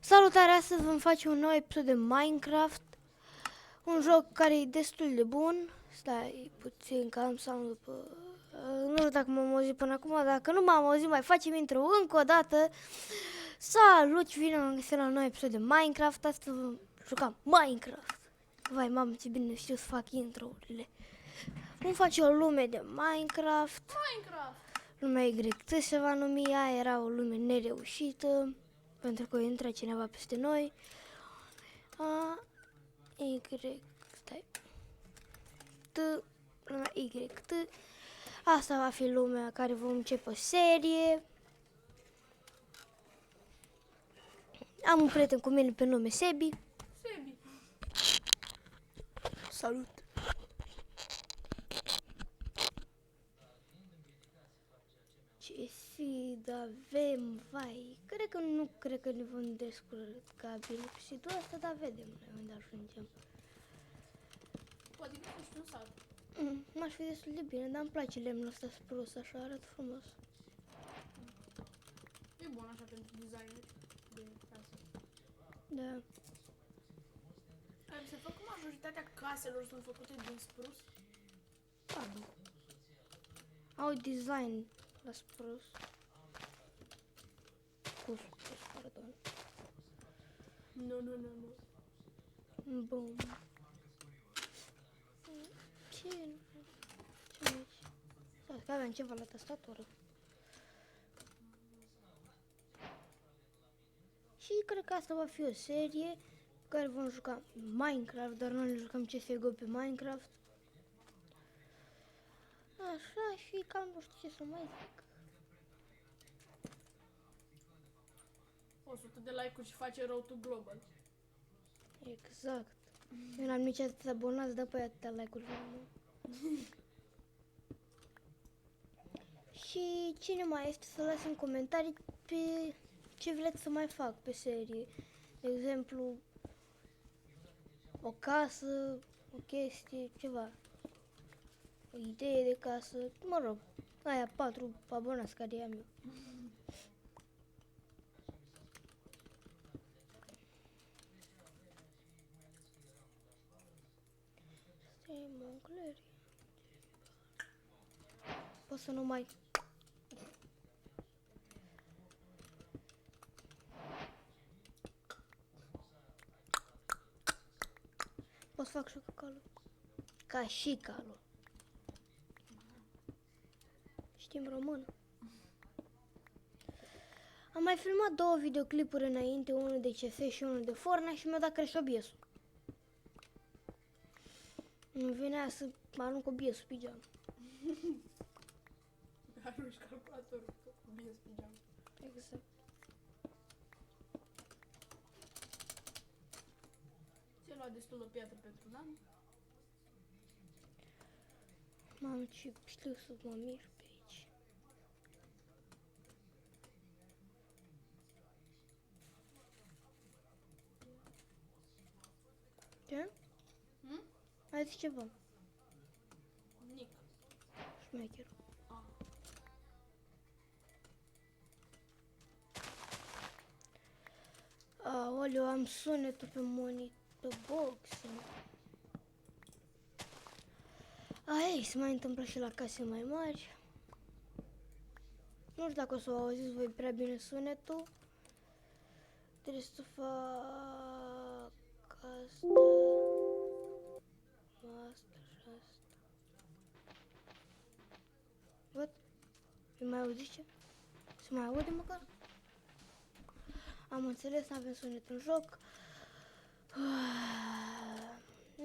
Salutare, astăzi vom face un nou episod de Minecraft. Un joc care e destul de bun. Stai puțin că am sound după... Nu știu dacă m-am auzit până acum, dacă nu m-am auzit mai facem intro încă o dată. Salut și bine am găsit la un nou episod de Minecraft. Astăzi vom juca Minecraft. Vai, mamă, ce bine știu să fac intro-urile. Vom face o lume de Minecraft. Lumea YT se va numi, aia era o lume nereușită. Pentru că intră cineva peste noi. Y, stai. T, lumea Y, T. Asta va fi lumea care vom începe o serie. Am un prieten cu mine pe nume Sebi. Sebi. Salut. Ce seed avem, vai. Cred că ne vom descurca bine pe seedul ăsta, dar vedem noi unde ajungem. Poate că nu știu un sat. M-aș fi destul de bine, dar îmi place lemnul ăsta spruce, așa arată frumos. E bun așa pentru design de casă. Da. Care se fac că majoritatea caselor sunt făcute din spruce. Au design la spruce. Cu spruce, pardon. Nu. Bun. Ce aici? Stai, că aveam ceva la tastatură. Și cred că asta va fi o serie în care vom juca Minecraft, dar noi ne jucăm CSGO pe Minecraft. Așa, și cam nu știu ce să mai zic. 100 de like-uri și face Road to Global. Exact. Eu n-am nici atât abonați, dar pe atâtea like-uri vreau. Și cine mai este să lase în comentarii pe ce vreți să mai fac pe serie. De exemplu, o casă, o chestie, ceva. O idee de casă, mă rog, aia 4 abonați care i-am eu. Stai, Moncler. Pot să nu mai... Pot să fac și calul. Ca și calul. Știm română. Am mai filmat 2 videoclipuri înainte, unul de CS și unul de Fortnite și mi-a dat crash obiesul. Îmi venea să arunc obiesul pe geam. Arunci calculatorul cu bine spigeam. Exact. Ți-a luat destul de piatră pentru un an? Mamă, ce știu să mă mir pe aici. Ce? Mai zici ceva? Nic. Șmecher. Ah. Aoleu, am sunetul pe monitor box. Ai, se mai întâmplă și la case mai mari. Nu știu dacă o să o auziți voi prea bine sunetul. Trebuie să fac asta. Asta și asta. Văd? Îi mai auziți ce? Se mai aude măcar? Am înțeles, avem sunet în joc.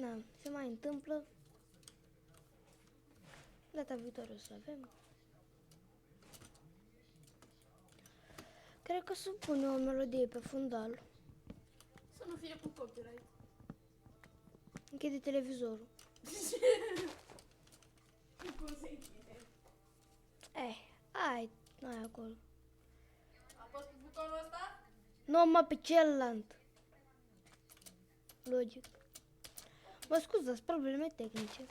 Na, se mai întâmplă. Data viitoare o să avem. Cred că să pune o melodie pe fundal. Să nu fie cu copyright. Închide televizorul. Cum se închide? Ai acolo. Apăs pe butonul ăsta? Nu, mă, pe celălalt. Logic. Mă scuzați, probleme tehnice.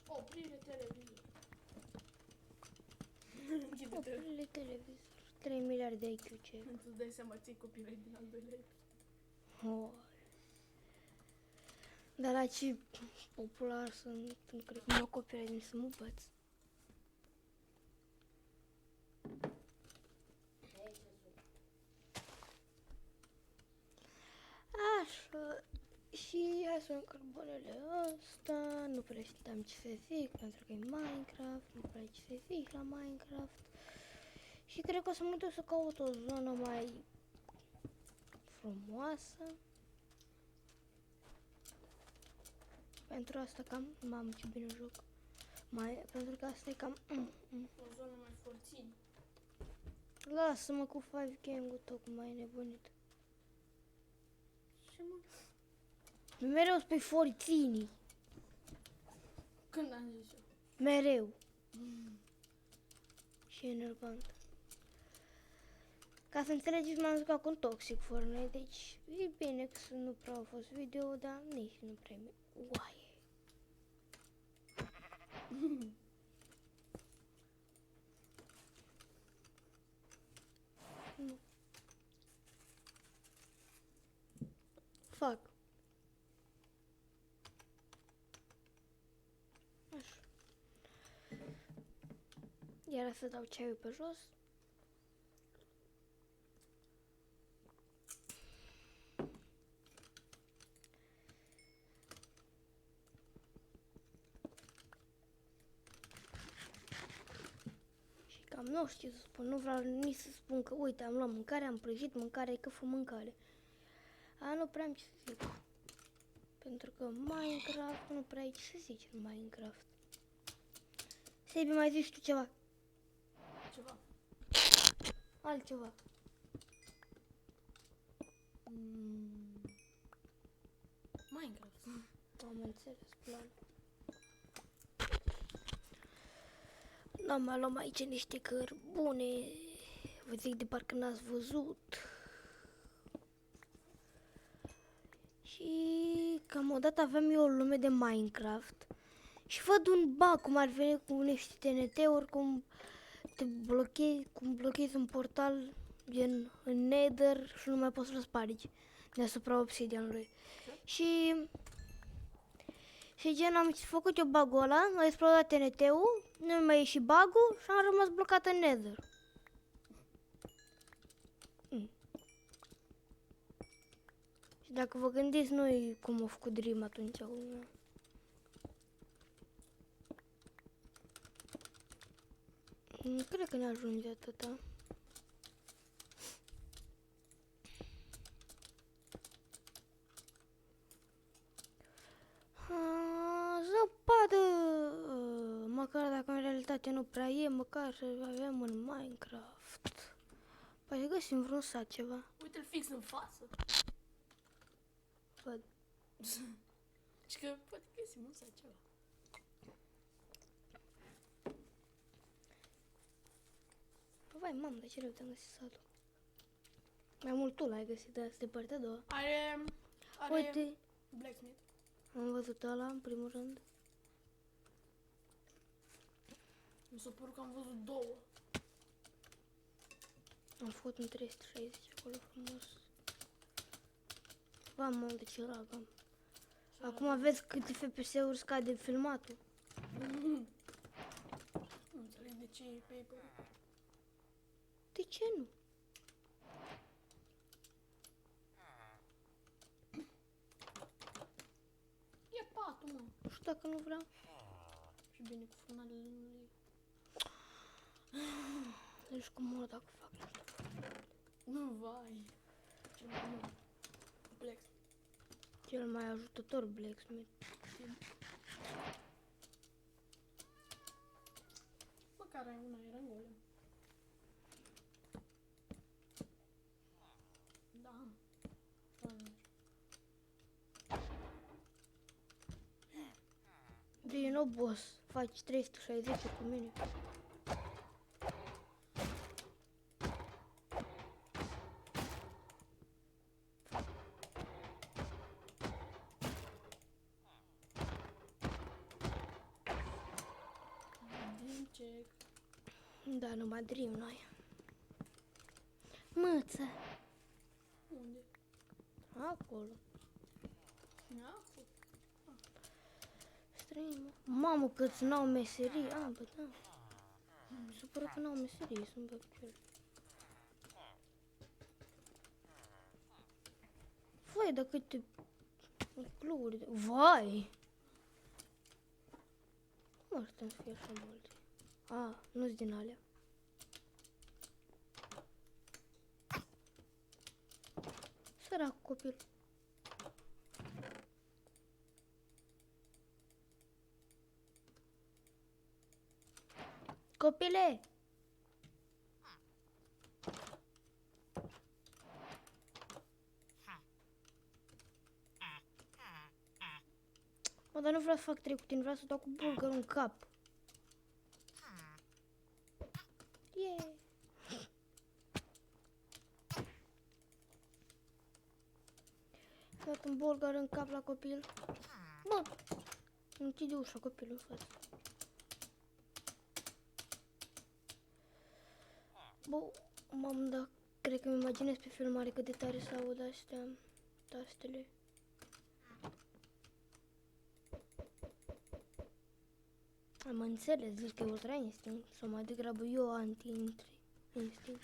Oprire televizor. Închide televizor. Oprire televizor. 3 miliarde de IQ ce. Tu dai seama, ții copyright din al doilea episod. Oh. Dar la ce popular sunt, nu cred că mă copilă din să mă învăț. Așa. Și hai să luăm carbonele ăsta. Nu prea știam ce să zic pentru că e Minecraft. Nu prea ce să zic la Minecraft. Și cred că o să mă duc să caut o zonă mai frumoasă. Pentru asta cam... Mamă, ce bine joc. Pentru că asta e cam... O zonă mai forțină. Lasă-mă cu 5 gang-ul tocmai nebunit. Ce mă? Mereu spui forținii. Când am zis eu? Mereu. Și enervant. Ca să înțelegeți, m-am jucat cu un Toxic Fortnite, deci e bine că nu prea au fost video, dar nici nu prea mi... Uaie. Nu. Fac. Așa. Iar să dau ceaiul pe jos. Și cam nu știu să spun, nu vreau nici să spun că uite, am luat mâncare, am prăjit mâncare, că fă mâncare. Nu prea am ce să zic. Pentru că Minecraft nu prea ai ce să zici în Minecraft. Sebi, mai zici tu ceva? Ceva. Altceva. Minecraft. Am înțeles, plan. Da, mai luăm aici niște cărbune. Vă zic de parcă n-ați văzut. Și cam odată aveam eu o lume de Minecraft. Și văd un bug, cum ar veni cu niște TNT-uri, cum blochezi un portal gen în Nether și nu mai poți să-l spargi deasupra obsidianului. Și gen am făcut eu bug-ul ăla, a explodat TNT-ul, nu mi-a ieșit bug-ul și am rămas blocat în Nether. Și dacă vă gândiți, nu-i cum a făcut Dream atunci. Cred că ne ajunge atâta. Zăpadă! Măcar dacă în realitate nu prea e, măcar să avem în Minecraft. Poate găsim vreun sat ceva. Uite-l fix în față. Văd. Și că poate găsim un sat ceva. Vai, mamă, de ce rău te-am găsit satul? Mai mult tu l-ai găsit, dar de partea a doua. Are Uite, blacksmith. am văzut ăla în primul rând. Mi s-a părut că am văzut două. Am făcut un 360 acolo frumos. Va, mă, de ce lag am. Acum vezi câte FPS-uri scade filmatul. Nu înțeleg de ce e paper. De ce nu? E patul, mă. Nu știu dacă nu vreau. Și bine cu furnalele lui. Deci cum mor dacă fac. Nu, vai. Ce bun. Complex. Cel mai ajutător blacksmith. Măcar ai una era în golem. Da. Din nou, boss. Faci 360 cu mine. Din check. Da, numai Dream noi. Mâță. Unde? Acolo. Acolo. Străin, mamă, câți n-au meserii. Bă, da. Se supără că n-au meserii, sunt pe picior. Vai, dar câte cluuri de... Vai! Cum ar putea să fie așa multe? Nu-s din alea. Sărac copil. Copile! Mă, dar nu vreau să fac trei cu tine, vreau să dau cu bulgărul în cap. Yeah! Am dat un bulgar în cap la copil. Bă! Închide ușa copilul în față. Bă, mamă, da, cred că mi imaginez pe filmare cât de tare să aud astea tastele. Am înțeles, zici că e ultra instinct, sau mai degrabă eu anti-instinct.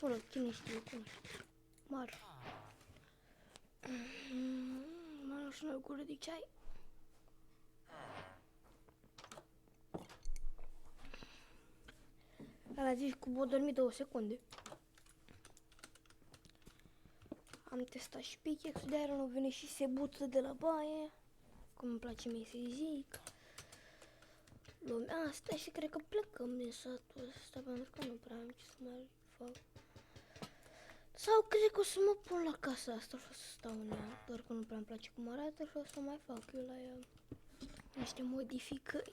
Mă rog, cine știe cum. Mar. Mă rog și noi o gură de ceai. Ala zici cu o dormi 2 secunde. Am testat și pickaxe-ul de iron, au venit și sebuță de la baie. Cum îmi place mie să-i zic. Lumea asta și cred că plecăm din satul ăsta pentru că nu prea am ce să mai fac. Sau cred că o să mă pun la casa asta și o să stau în ea, doar că nu prea îmi place cum arată și o să mai fac eu la ea niște modificări.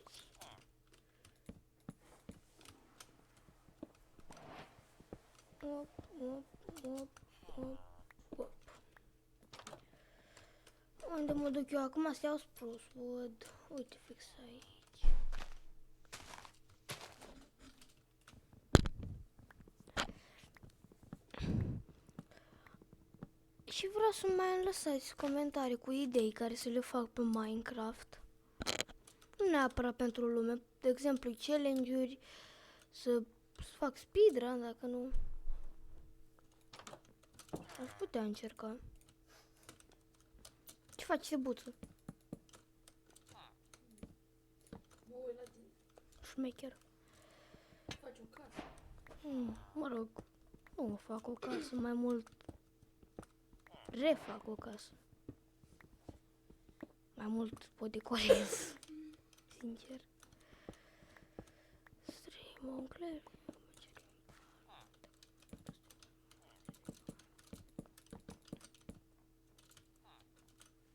Op, op, op, op, op. Unde mă duc eu acum? Să iau spruce wood. Uite, fix aici. Și vreau să mai îmi lăsați comentarii cu idei care să le fac pe Minecraft. Nu neapărat pentru lume. De exemplu, challenge-uri, să fac speedrun, dacă nu. Aș putea încerca. Ce faci, sebuță? Mă uit la tine. Șmecher. Faci o casă. Mă rog, nu mă fac o casă, mai mult refac o casă. Mai mult o decorez, sincer. Stream Moncler.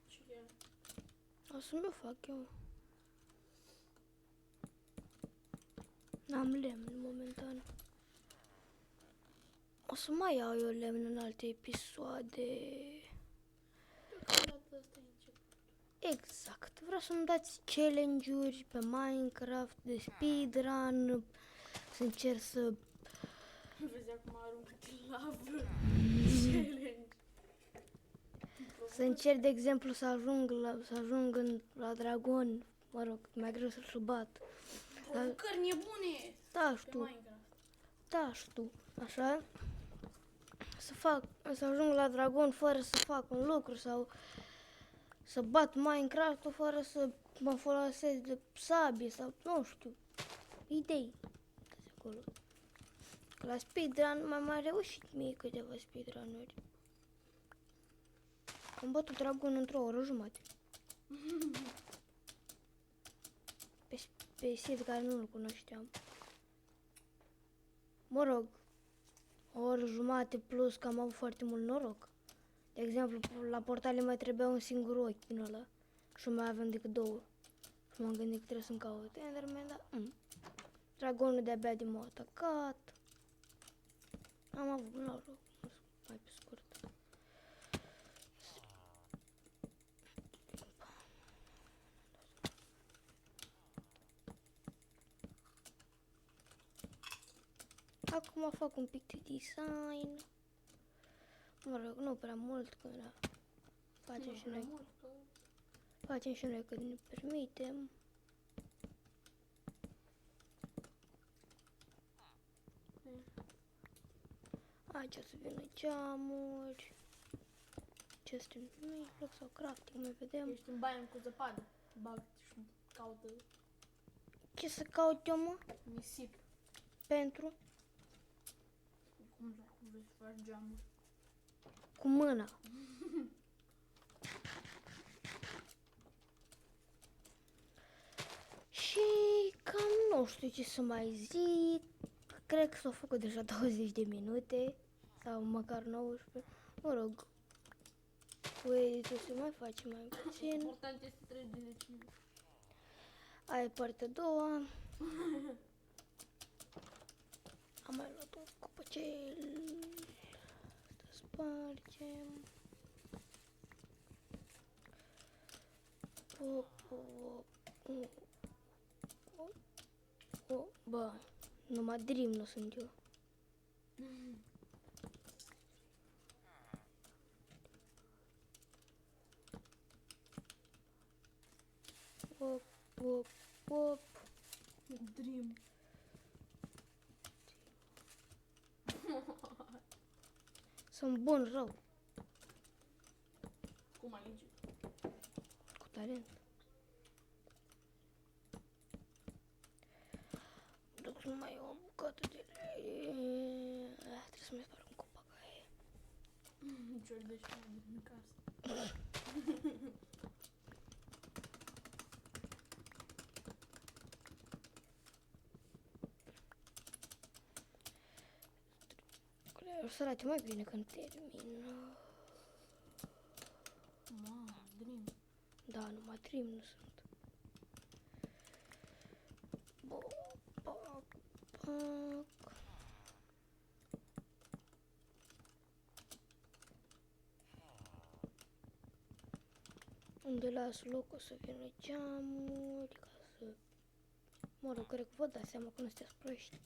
Ce e? O să nu fac eu. N-am lemn momentan. O să mai iau eu lemn în alte episoade. Deocamdată asta e început. Exact. Vreau să-mi dați challenge-uri pe Minecraft de speedrun. Să încerc să... Vezi acum aruncă de lavă. Challenge. Să încerc, de exemplu, să ajung la dragon. Mă rog, mai greu să-l bat. Provocări nebune! Da, Pe știu. Minecraft. Da, știu. Așa. Să ajung la dragon fără să fac un lucru sau să bat Minecraft-ul fără să mă folosesc de sabie sau nu știu. Idei. De acolo. La speedrun m-am mai reușit mie câteva speedrun-uri. Am bătut dragon într-o oră jumate. Pe sit care nu-l cunoșteam. Mă rog, o oră jumate plus că am avut foarte mult noroc. De exemplu, la portale mai trebuia un singur ochi din ăla și nu mai aveam decât 2. Și m-am gândit că trebuie să-mi caut Enderman, dar... Dragonul de-abia de m-a atacat. Am avut noroc, mai pe scurt. Acum Acum fac un pic de design. Mă rog, nu prea mult, că da. Facem și noi. Facem și noi cât ne permitem. Aici o să vină geamuri. Ce este în mijloc sau crafting, mai vedem. Ești în baie cu zăpadă. Bag și caută Ce să caut eu, mă? nisip. Pentru? Cum vrei să faci geamuri? Cu mâna. Și cam nu știu ce să mai zic. Cred că s-au făcut deja 20 de minute. Sau măcar 19. Mă rog. Cu editul se mai face mai puțin. Important este 3 de decime. Aia e partea a doua. Am mai luat un copăcel. Asta spargem. Bă, numai dream nu sunt eu. Op, op, op. Dream. Sunt bun rău, Cum alegi? cu talent. Duc să mai iau o bucată de lei. Trebuie să mai spar un copac aia. Ciori de șoară din casă. O să arate mai bine când termin. Mamă, dream. Da, numai trim nu sunt. Bo, pac, pac. Unde las loc o să vină geamuri ca să... Mă rog, cred că vă dați seama că nu sunteți proști.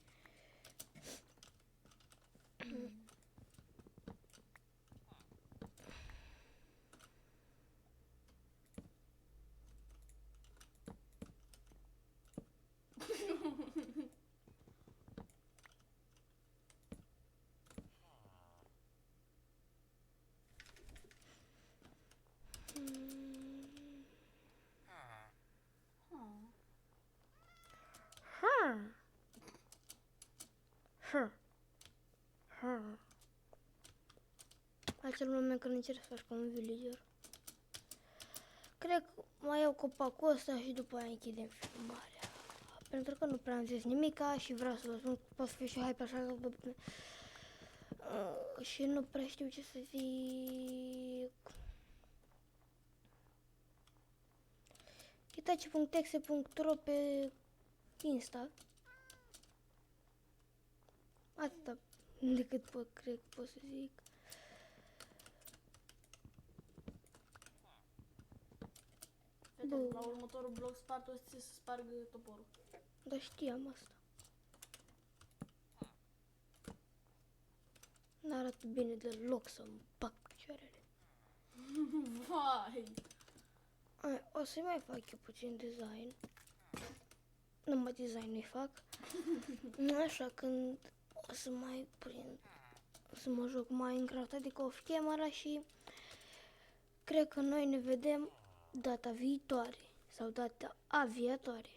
Acel moment când încerci să faci ca un villager. Cred că mai iau copacul ăsta și după aia închidem filmarea. Pentru că nu prea am zis nimica și vreau să vă spun că pot să fiu și hype așa. Și nu prea știu ce să zic. Itachi.exe.ro pe Insta. Atâta decât cred că pot să zic. Fete, la următorul blog spart o să se spargă toporul. Da, știam asta. N-arată bine deloc să-mi bag picioarele. Vai! O să mai fac eu puțin design. Numai design nu-i fac. Așa când o să mai prind, o să mă joc Minecraft, adică off camera și cred că noi ne vedem data viitoare sau data aviatoare.